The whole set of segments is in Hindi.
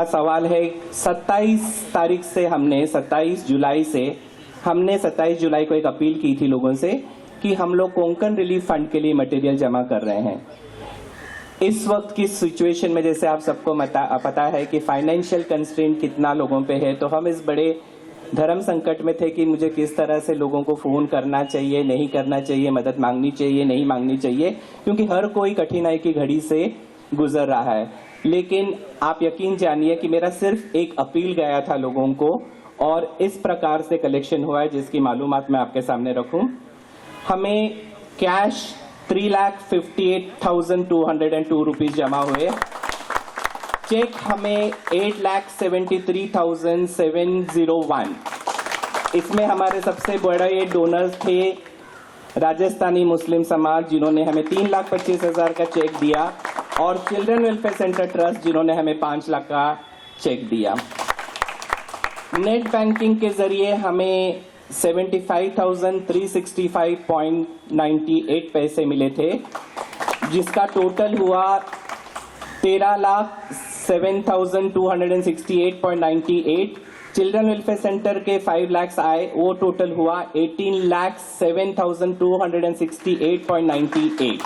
सवाल है, 27 जुलाई से हमने 27 जुलाई को एक अपील की थी लोगों से कि हम लोग कोंकण रिलीफ फंड के लिए मटेरियल जमा कर रहे हैं। इस वक्त की सिचुएशन में जैसे आप सबको पता है कि फाइनेंशियल कंस्ट्रेंट कितना लोगों पे है, तो हम इस बड़े धर्म संकट में थे कि मुझे किस तरह से लोगों को फोन करना चाहिए, नहीं करना चाहिए, मदद मांगनी चाहिए, नहीं मांगनी चाहिए, क्योंकि हर कोई कठिनाई की घड़ी से गुजर रहा है। लेकिन आप यकीन जानिए कि मेरा सिर्फ एक अपील गया था लोगों को और इस प्रकार से कलेक्शन हुआ है जिसकी मालूमात मैं आपके सामने रखूं। हमें कैश 3,58,202 रुपीज जमा हुए। चेक हमें 8,73,701। इसमें हमारे सबसे बड़े डोनर्स थे राजस्थानी मुस्लिम समाज, जिन्होंने हमें 3,25,000 का चेक दिया, और चिल्ड्रन वेलफेयर सेंटर ट्रस्ट, जिन्होंने हमें 5 लाख का चेक दिया। नेट बैंकिंग के जरिए हमें 75,365.98 पैसे मिले थे, जिसका टोटल हुआ 13,07,268.98। चिल्ड्रन वेलफेयर सेंटर के 5 लाख आए, वो टोटल हुआ 18,07,268.98।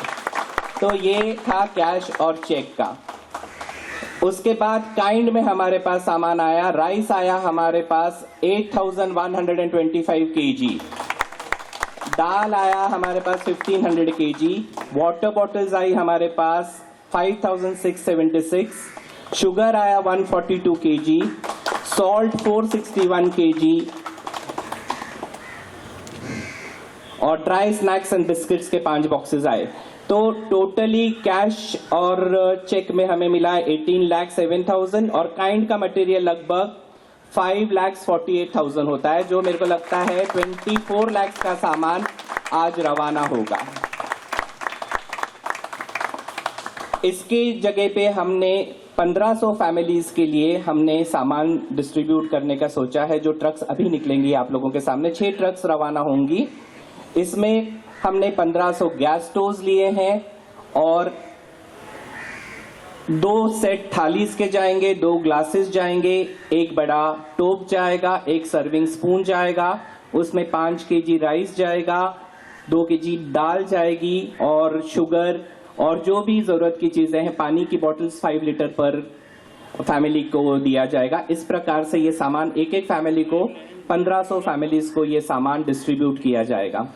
तो ये था कैश और चेक का। उसके बाद काइंड में हमारे पास सामान आया। राइस आया हमारे पास 8,125 kg, दाल आया हमारे पास 1,500 kg, वाटर बॉटल्स आई हमारे पास 5,676, शुगर आया 142 kg, सॉल्ट 461 kg, और ड्राई स्नैक्स एंड बिस्किट्स के 5 बॉक्सेस आए। तो टोटली कैश और चेक में हमें मिला 18,07,000 और काइंड का मटेरियल लगभग 5,48,000 होता है, जो मेरे को लगता है 24 लाख का सामान आज रवाना होगा। इसकी जगह पे हमने 1500 फैमिलीज के लिए हमने सामान डिस्ट्रीब्यूट करने का सोचा है। जो ट्रक्स अभी निकलेंगी आप लोगों के सामने, 6 ट्रक्स रवाना होंगी। इसमें हमने 1500 गैस स्टोव्स लिए हैं और 2 सेट थालीज के जाएंगे, 2 ग्लासेस जाएंगे, एक बड़ा टोप जाएगा, एक सर्विंग स्पून जाएगा, उसमें 5 kg राइस जाएगा, 2 kg दाल जाएगी, और शुगर और जो भी जरूरत की चीजें हैं, पानी की बॉटल्स 5 लीटर पर फैमिली को दिया जाएगा। इस प्रकार से ये सामान एक फैमिली को 1500 फैमिलीज को ये सामान डिस्ट्रीब्यूट किया जाएगा।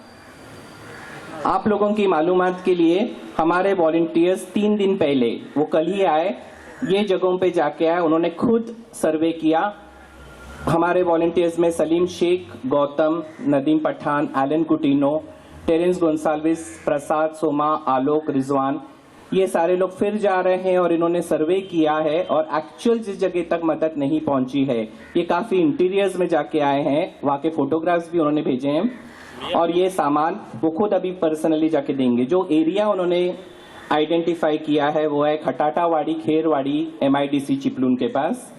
आप लोगों की मालूमात के लिए हमारे वॉलंटियर्स 3 दिन पहले, वो कल ही आए, ये जगहों पे जाके आए, उन्होंने खुद सर्वे किया। हमारे वॉलंटियर्स में सलीम शेख, गौतम, नदीम पठान, एलन कुटिनो, टेरेंस गोंसाल्विस, प्रसाद, सोमा, आलोक, रिजवान, ये सारे लोग फिर जा रहे हैं और इन्होंने सर्वे किया है और एक्चुअल जिस जगह तक मदद नहीं पहुंची है, ये काफी इंटीरियर्स में जाके आए हैं, वहां के फोटोग्राफ्स भी उन्होंने भेजे हैं और ये सामान वो खुद अभी पर्सनली जाके देंगे। जो एरिया उन्होंने आइडेंटिफाई किया है वो है खटाटावाड़ी, खेरवाड़ी, MIDC चिपलून के पास,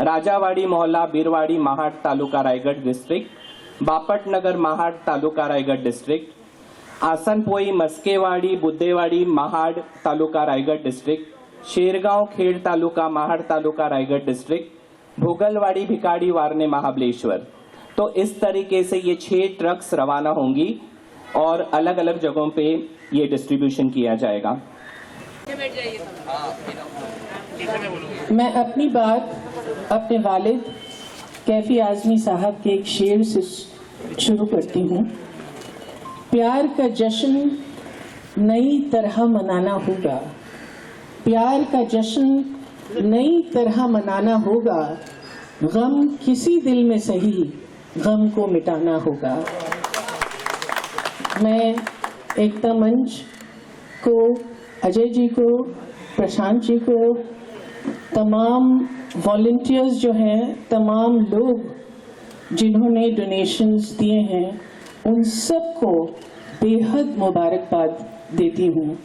राजावाड़ी मोहल्ला, बीरवाड़ी, महाड तालुका, रायगढ़ डिस्ट्रिक्ट, बापट नगर, महाड तालुका, रायगढ़ डिस्ट्रिक्ट, आसनपोई, मस्केवाड़ी, बुद्धेवाड़ी, महाड तालुका, रायगढ़ डिस्ट्रिक्ट, शेरगांव, खेड़ तालुका, महाड तालुका, रायगढ़ डिस्ट्रिक्ट, भोगलवाड़ी, भिकाड़ी, वारने, महाबलेश्वर। तो इस तरीके से ये 6 ट्रक्स रवाना होंगी और अलग अलग जगहों पे ये डिस्ट्रीब्यूशन किया जाएगा। मैं अपनी बात अपने वालिद कैफी आजमी साहब के एक शेर से शुरू करती हूँ। प्यार का जश्न नई तरह मनाना होगा, प्यार का जश्न नई तरह मनाना होगा, गम किसी दिल में सही गम को मिटाना होगा। मैं एकता मंच को, अजय जी को, प्रशांत जी को, तमाम वॉलंटियर्स जो हैं, तमाम लोग जिन्होंने डोनेशंस दिए हैं, उन सबको बेहद मुबारकबाद देती हूँ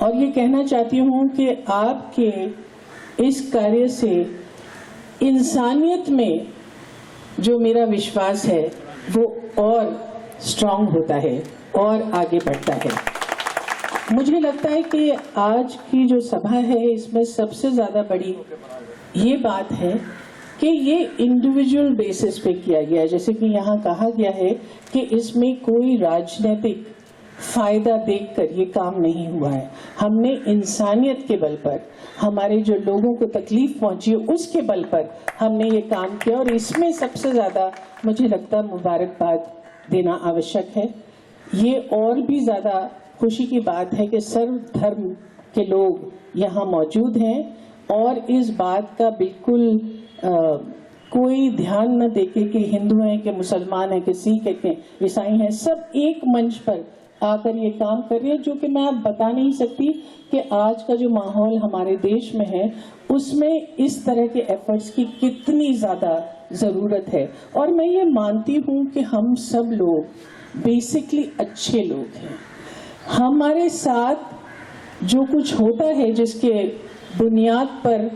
और ये कहना चाहती हूँ कि आपके इस कार्य से इंसानियत में जो मेरा विश्वास है वो और स्ट्रांग होता है और आगे बढ़ता है। मुझे लगता है कि आज की जो सभा है इसमें सबसे ज़्यादा बड़ी ये बात है कि ये इंडिविजुअल बेसिस पे किया गया है। जैसे कि यहाँ कहा गया है कि इसमें कोई राजनीतिक फायदा देखकर ये काम नहीं हुआ है। हमने इंसानियत के बल पर, हमारे जो लोगों को तकलीफ पहुंची है उसके बल पर हमने ये काम किया, और इसमें सबसे ज़्यादा मुझे लगता है मुबारकबाद देना आवश्यक है। ये और भी ज़्यादा खुशी की बात है कि सर्व धर्म के लोग यहाँ मौजूद हैं और इस बात का बिल्कुल कोई ध्यान न देके कि हिंदू हैं कि मुसलमान हैं कि सिख हैं कि ईसाई हैं, सब एक मंच पर आकर ये काम कर रहे हैं, जो कि मैं अब बता नहीं सकती कि आज का जो माहौल हमारे देश में है उसमें इस तरह के एफर्ट्स की कितनी ज़्यादा ज़रूरत है। और मैं ये मानती हूँ कि हम सब लोग बेसिकली अच्छे लोग हैं। हमारे साथ जो कुछ होता है जिसके बुनियाद पर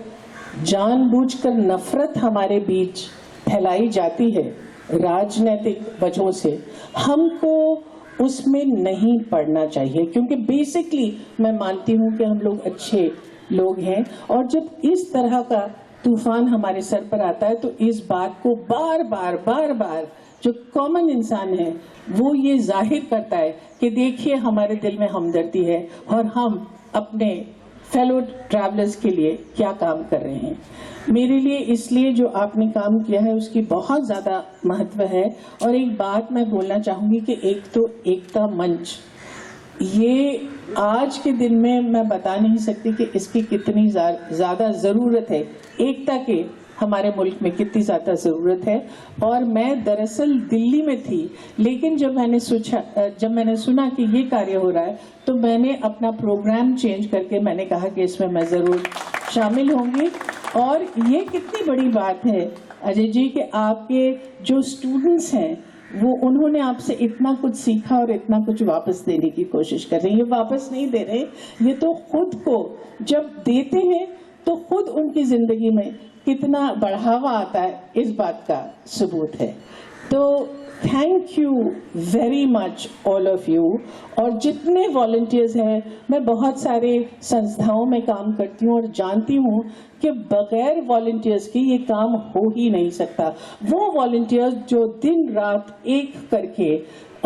जानबूझकर नफरत हमारे बीच फैलाई जाती है राजनीतिक वजहों से, हमको उसमें नहीं पड़ना चाहिए, क्योंकि बेसिकली मैं मानती हूँ कि हम लोग अच्छे लोग हैं। और जब इस तरह का तूफान हमारे सर पर आता है तो इस बात को बार बार जो कॉमन इंसान है वो ये जाहिर करता है कि देखिए हमारे दिल में हमदर्दी है और हम अपने फेलो ट्रैवलर्स के लिए क्या काम कर रहे हैं। मेरे लिए इसलिए जो आपने काम किया है उसकी बहुत ज़्यादा महत्व है। और एक बात मैं बोलना चाहूँगी कि एक तो एकता मंच, ये आज के दिन में मैं बता नहीं सकती कि इसकी कितनी ज़्यादा ज़रूरत है, एकता के हमारे मुल्क में कितनी ज़्यादा ज़रूरत है। और मैं दरअसल दिल्ली में थी, लेकिन जब मैंने सुना कि ये कार्य हो रहा है तो मैंने अपना प्रोग्राम चेंज करके मैंने कहा कि इसमें मैं ज़रूर शामिल होंगी। और ये कितनी बड़ी बात है अजय जी कि आपके जो स्टूडेंट्स हैं वो उन्होंने आपसे इतना कुछ सीखा और इतना कुछ वापस देने की कोशिश कर रहे हैं। ये वापस नहीं दे रहे, ये तो खुद को जब देते हैं तो खुद उनकी ज़िंदगी में कितना बढ़ावा आता है इस बात का सबूत है। तो thank you very much all of you. और जितने वॉलंटियर्स हैं, मैं बहुत सारे संस्थाओं में काम करती हूँ और जानती हूँ कि बगैर वॉलंटियर्स के ये काम हो ही नहीं सकता। वो वॉलंटियर्स जो दिन रात एक करके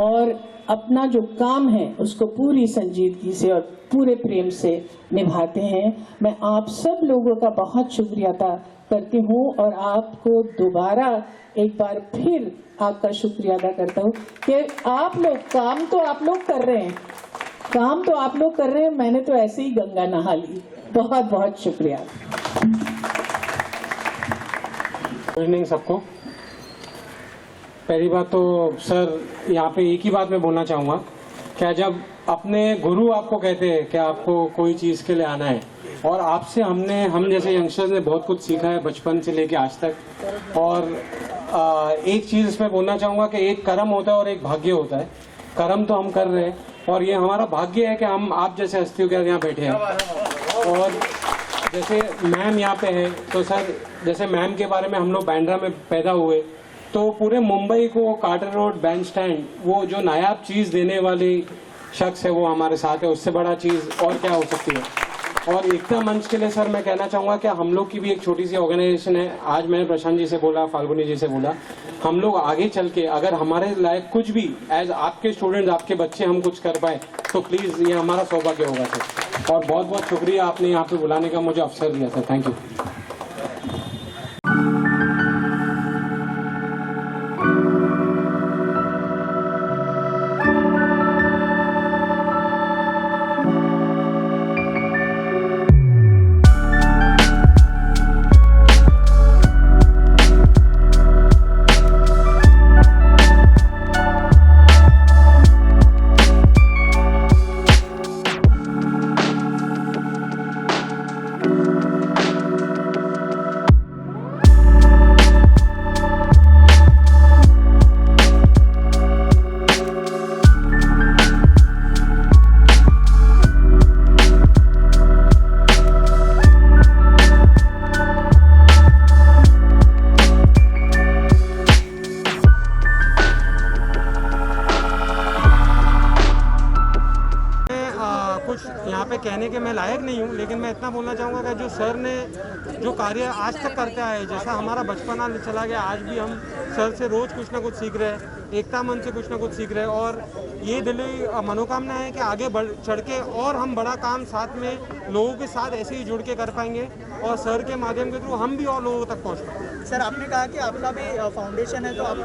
और अपना जो काम है उसको पूरी संजीदगी से और पूरे प्रेम से निभाते हैं, मैं आप सब लोगों का बहुत शुक्रिया अदा करती हूँ और आपको दोबारा एक बार फिर आपका शुक्रिया अदा करता हूँ कि आप लोग काम तो आप लोग कर रहे हैं, मैंने तो ऐसे ही गंगा नहा ली। बहुत बहुत शुक्रिया। गुड इवनिंग सबको। पहली बात तो सर यहाँ पे एक ही बात मैं बोलना चाहूँगा, क्या जब अपने गुरु आपको कहते हैं कि आपको कोई चीज़ के लिए आना है, और आपसे हम जैसे यंगस्टर्स ने बहुत कुछ सीखा है बचपन से लेके आज तक। और एक चीज़ इसमें बोलना चाहूँगा कि एक कर्म होता है और एक भाग्य होता है। कर्म तो हम कर रहे हैं और ये हमारा भाग्य है कि हम आप जैसे हस्तियों के यहाँ बैठे हैं। और जैसे मैम यहाँ पे है तो सर जैसे मैम के बारे में हम लोग बांद्रा में पैदा हुए, तो पूरे मुंबई को कार्टर रोड बैंड स्टैंड वो जो नायाब चीज़ देने वाली शख्स है वो हमारे साथ है। उससे बड़ा चीज़ और क्या हो सकती है। और एकता मंच के लिए सर मैं कहना चाहूँगा कि हम लोग की भी एक छोटी सी ऑर्गेनाइजेशन है। आज मैंने प्रशांत जी से बोला, फाल्गुनी जी से बोला, हम लोग आगे चल के अगर हमारे लायक कुछ भी एज आपके स्टूडेंट्स, आपके बच्चे हम कुछ कर पाए तो प्लीज़ ये हमारा सौभाग्य होगा सर। और बहुत बहुत शुक्रिया आपने यहाँ पे बुलाने का मुझे अवसर दिया सर। Thank you. यहाँ पे कहने के मैं लायक नहीं हूँ, लेकिन मैं इतना बोलना चाहूँगा कि जो सर ने जो कार्य आज तक करते आए, जैसा हमारा बचपना चला गया, आज भी हम सर से रोज़ कुछ ना कुछ सीख रहे हैं, एकता मंच से कुछ ना कुछ सीख रहे हैं, और ये दिली मनोकामना है कि आगे चढ़ के और हम बड़ा काम साथ में लोगों के साथ ऐसे ही जुड़ के कर पाएंगे और सर के माध्यम के थ्रू हम भी और लोगों तक पहुँच पाएंगे। सर, आपने कहा कि आपका भी फाउंडेशन है, तो आप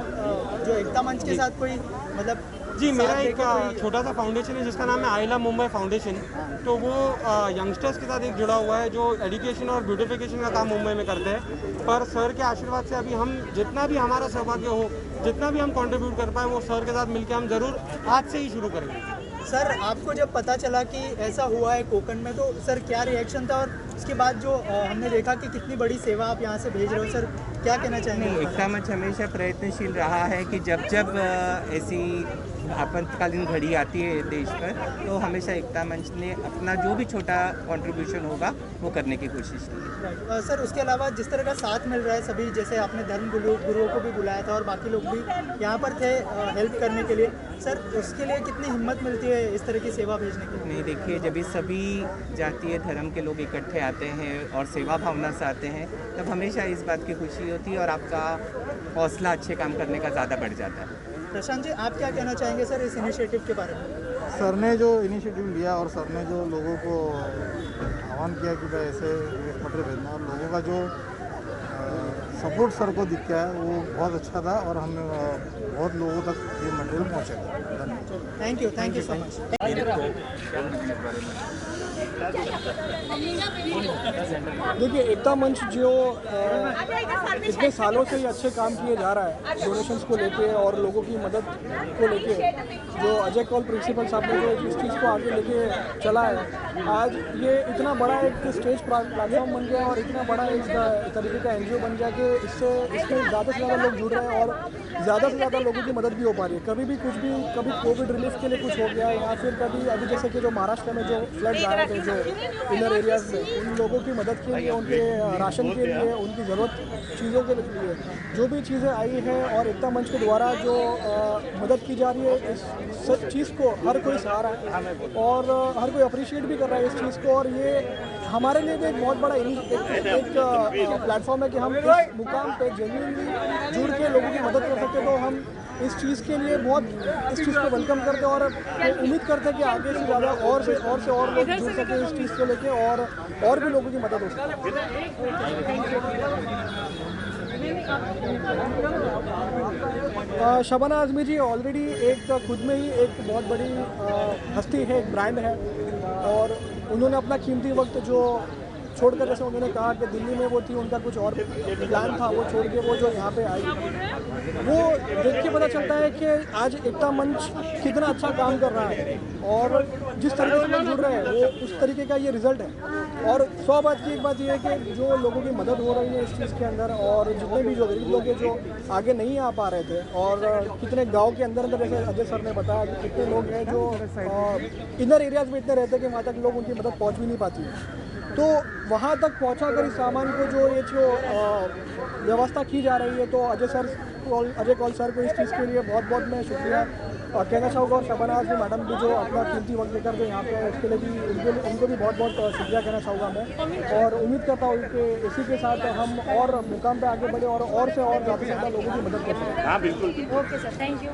जो एकता मंच के साथ कोई मतलब जी, मेरा साथ एक देकर कोई- छोटा सा फाउंडेशन है जिसका नाम है आई लव मुंबई फाउंडेशन। तो वो यंगस्टर्स के साथ एक जुड़ा हुआ है जो एजुकेशन और ब्यूटिफिकेशन का काम मुंबई में करते हैं। पर सर के आशीर्वाद से अभी हम जितना भी हमारा सौभाग्य हो, जितना भी हम कंट्रीब्यूट कर पाए, वो सर के साथ मिलकर हम ज़रूर आज से ही शुरू करेंगे। सर, आपको जब पता चला कि ऐसा हुआ है कोकण में, तो सर क्या रिएक्शन था, और उसके बाद जो हमने देखा कि कितनी बड़ी सेवा आप यहाँ से भेज रहे हो, सर क्या कहना चाहेंगे? एकता मंच हमेशा प्रयत्नशील रहा है कि जब जब ऐसी आपातकालीन घड़ी आती है देश पर, तो हमेशा एकता मंच ने अपना जो भी छोटा कंट्रीब्यूशन होगा वो करने की कोशिश की है। सर, उसके अलावा जिस तरह का साथ मिल रहा है सभी, जैसे आपने धर्म गुरुओं को भी बुलाया था और बाकी लोग भी यहाँ पर थे हेल्प करने के लिए, सर उसके लिए कितनी हिम्मत मिलती है इस तरह की सेवा भेजने के लिए? नहीं, देखिए, जब ये सभी जातीय धर्म के लोग इकट्ठे आते हैं और सेवा भावना से आते हैं, तब हमेशा इस बात की खुशी होती है और आपका हौसला अच्छे काम करने का ज़्यादा बढ़ जाता है। प्रशांत जी, आप क्या कहना चाहेंगे सर इस इनिशिएटिव के बारे में? सर ने जो इनिशिएटिव लिया और सर ने जो लोगों को आह्वान किया कि भाई ऐसे वेस्ट मटेरियल भेजना, और लोगों का जो सपोर्ट सर को दिख गया है वो बहुत अच्छा था, और हम बहुत लोगों तक ये मटेरियल पहुँचेगा। धन्यवाद। Thank you so much. देखिए, एकता मंच जो इतने सालों से ये अच्छे काम किए जा रहा है डोनेशंस को लेके और लोगों की मदद को लेके, जो अजय कौल प्रिंसिपल साहब ने जो इस चीज़ को आगे लेके चला है, आज ये इतना बड़ा एक स्टेज प्लेटफॉर्म बन गया और इतना बड़ा एक तरीके का एनजीओ बन गया कि इसमें ज़्यादा से ज़्यादा लोग जुड़ रहे हैं और ज़्यादा से ज़्यादा लोगों की मदद भी हो पा रही है। कभी कोविड रिलीफ के लिए कुछ हो गया, या फिर कभी अभी जैसे कि जो महाराष्ट्र में जो फ्लड्स आए थे, जो इनर एरियाज में, उन लोगों की मदद के लिए, उनके राशन के लिए, उनकी ज़रूरत चीज़ों के लिए जो भी चीज़ें आई हैं और एकता मंच के द्वारा जो मदद की जा रही है, इस सब चीज़ को हर कोई सहारा है और हर कोई अप्रिशिएट भी कर रहा है इस चीज़ को। और ये हमारे लिए भी एक बहुत बड़ा एक प्लेटफॉर्म है कि हम इस मुकाम पे जेन्युइनली जुड़ के लोगों की मदद कर सकते हैं। तो हम इस चीज़ के लिए बहुत इस चीज़ को वेलकम करते हैं और उम्मीद करते हैं कि आगे से ज़्यादा और लोग जुड़ सकें इस चीज़ को लेके और भी लोगों की मदद हो सके। शबाना आज़मी जी ऑलरेडी एक खुद में ही एक बहुत बड़ी हस्ती है, एक ब्रांड है, और उन्होंने अपना कीमती वक्त जो छोड़कर, जैसे उन्होंने कहा कि दिल्ली में वो थी, उनका कुछ और प्लान था, वो छोड़ के वो जो यहाँ पे आई, वो देख के पता चलता है कि आज एकता मंच कितना अच्छा काम कर रहा है और जिस तरीके से लोग जुड़ रहे हैं वो उस तरीके का ये रिज़ल्ट है। और 100 बात की एक बात ये है कि जो लोगों की मदद हो रही है इस चीज़ के अंदर, और जितने भी जो गरीब लोग हैं जो आगे नहीं आ पा रहे थे, और कितने गाँव के अंदर जैसे अजय सर ने बताया कि कितने लोग हैं जो इनर एरियाज़ में इतने रहते हैं कि वहाँ तक लोग उनकी मदद पहुँच भी नहीं पाती, तो वहाँ तक पहुँचा कर इस सामान को जो व्यवस्था की जा रही है, तो अजय कौल सर को इस चीज़ के लिए बहुत बहुत मैं शुक्रिया कहना चाहूँगा। और शबाना आज़मी मैडम भी जो अपना कीमती वक्त देकर जो यहाँ पे है, उसके लिए भी उनको भी बहुत बहुत शुक्रिया कहना चाहूँगा मैं, और उम्मीद करता हूँ कि इसी के साथ हम और मुकाम पे आगे बढ़े और से और ज़्यादा से ज़्यादा लोगों की मदद कर सकें। Okay sir, thank you.